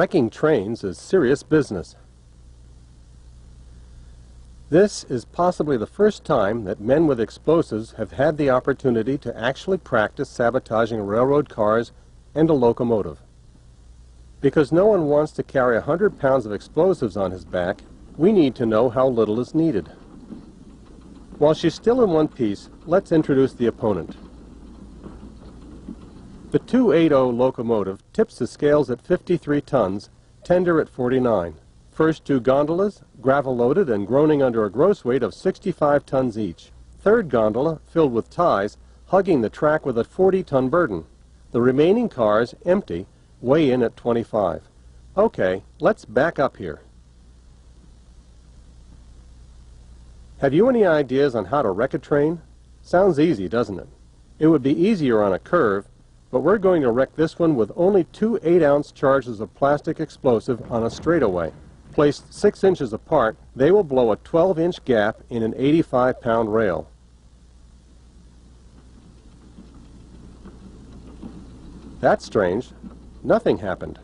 Wrecking trains is serious business. This is possibly the first time that men with explosives have had the opportunity to actually practice sabotaging railroad cars and a locomotive. Because no one wants to carry 100 pounds of explosives on his back, we need to know how little is needed. While she's still in one piece, let's introduce the opponent. The 280 locomotive tips the scales at 53 tons, tender at 49. First two gondolas, gravel-loaded and groaning under a gross weight of 65 tons each. Third gondola, filled with ties, hugging the track with a 40-ton burden. The remaining cars, empty, weigh in at 25. Okay, let's back up here. Have you any ideas on how to wreck a train? Sounds easy, doesn't it? It would be easier on a curve, but we're going to wreck this one with only 2 8-ounce charges of plastic explosive on a straightaway. Placed 6 inches apart, they will blow a 12-inch gap in an 85-pound rail. That's strange. Nothing happened.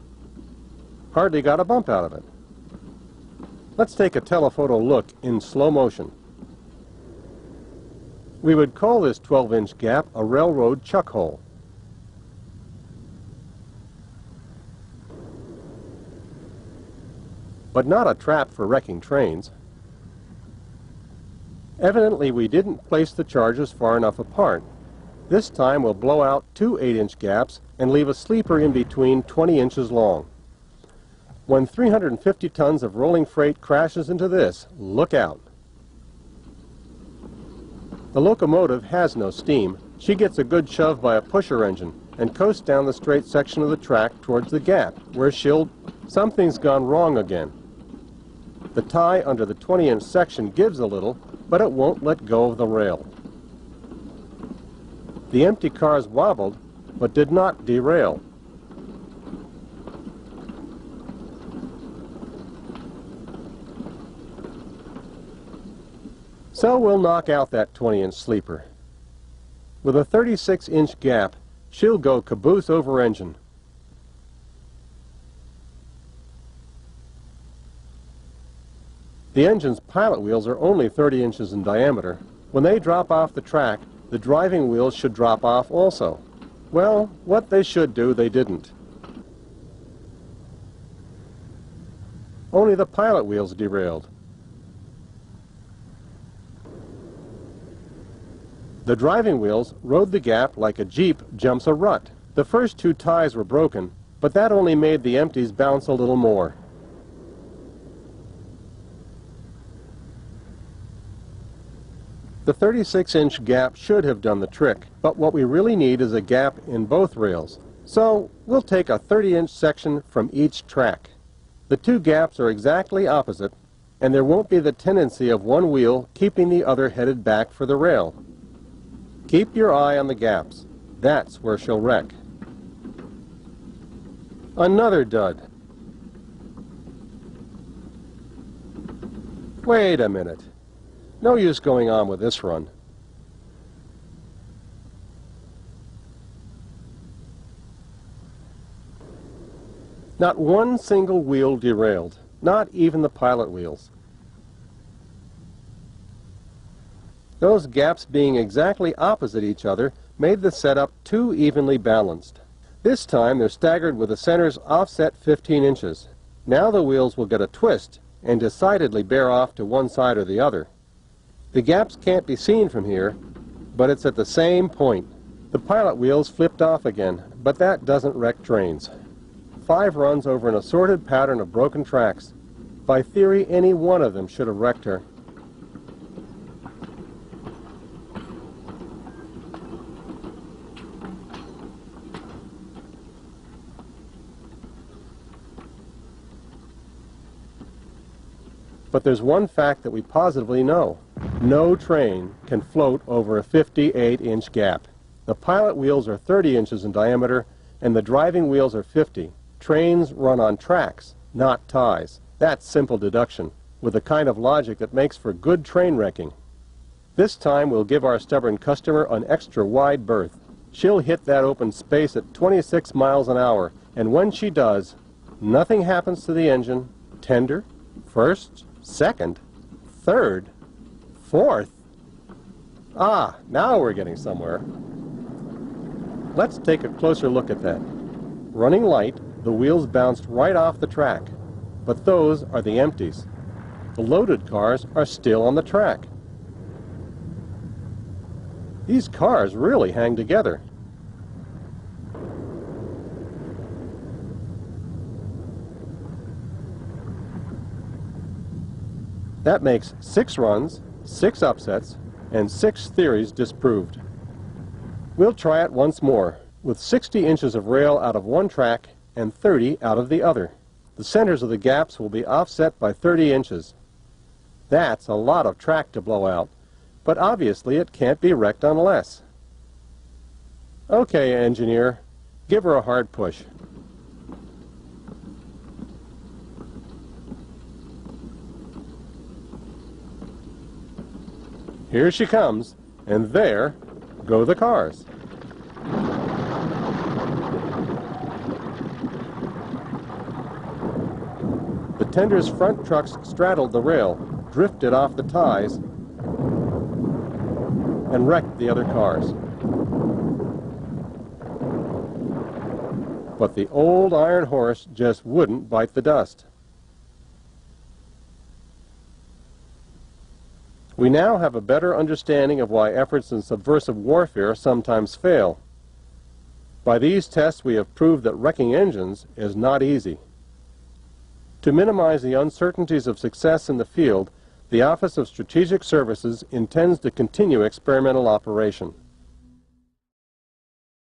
Hardly got a bump out of it. Let's take a telephoto look in slow motion. We would call this 12-inch gap a railroad chuck hole. But not a trap for wrecking trains. Evidently we didn't place the charges far enough apart. This time we'll blow out 2 8-inch gaps and leave a sleeper in between 20 inches long. When 350 tons of rolling freight crashes into this, look out. The locomotive has no steam. She gets a good shove by a pusher engine and coasts down the straight section of the track towards the gap, where something's gone wrong again. The tie under the 20-inch section gives a little, but it won't let go of the rail. The empty cars wobbled, but did not derail. So we'll knock out that 20-inch sleeper. With a 36-inch gap, she'll go caboose over engine. The engine's pilot wheels are only 30 inches in diameter. When they drop off the track, the driving wheels should drop off also. Well, what they should do, they didn't. Only the pilot wheels derailed. The driving wheels rode the gap like a Jeep jumps a rut. The first 2 ties were broken, but that only made the empties bounce a little more. The 36-inch gap should have done the trick, but what we really need is a gap in both rails. So we'll take a 30-inch section from each track. The 2 gaps are exactly opposite, and there won't be the tendency of one wheel keeping the other headed back for the rail. Keep your eye on the gaps. That's where she'll wreck. Another dud. Wait a minute. No use going on with this run. Not one single wheel derailed, not even the pilot wheels. Those gaps being exactly opposite each other made the setup too evenly balanced. This time they're staggered with the centers offset 15 inches. Now the wheels will get a twist and decidedly bear off to one side or the other. The gaps can't be seen from here, but it's at the same point. The pilot wheels flipped off again, but that doesn't wreck trains. 5 runs over an assorted pattern of broken tracks. By theory, any one of them should have wrecked her. But there's one fact that we positively know. No train can float over a 58-inch gap. The pilot wheels are 30 inches in diameter, and the driving wheels are 50. Trains run on tracks, not ties. That's simple deduction, with the kind of logic that makes for good train wrecking. This time we'll give our stubborn customer an extra wide berth. She'll hit that open space at 26 miles an hour, and when she does, Nothing happens to the engine. Tender, first, second, third, fourth. Ah, now we're getting somewhere. Let's take a closer look at that. Running light, the wheels bounced right off the track, but those are the empties. The loaded cars are still on the track. These cars really hang together. That makes 6 runs, 6 upsets, and 6 theories disproved. We'll try it once more, with 60 inches of rail out of one track and 30 out of the other. The centers of the gaps will be offset by 30 inches. That's a lot of track to blow out, but obviously it can't be wrecked on less. Okay, engineer, give her a hard push. Here she comes, and there go the cars. The tender's front trucks straddled the rail, drifted off the ties, and wrecked the other cars. But the old iron horse just wouldn't bite the dust. We now have a better understanding of why efforts in subversive warfare sometimes fail. By these tests, we have proved that wrecking engines is not easy. To minimize the uncertainties of success in the field, the Office of Strategic Services intends to continue experimental operation.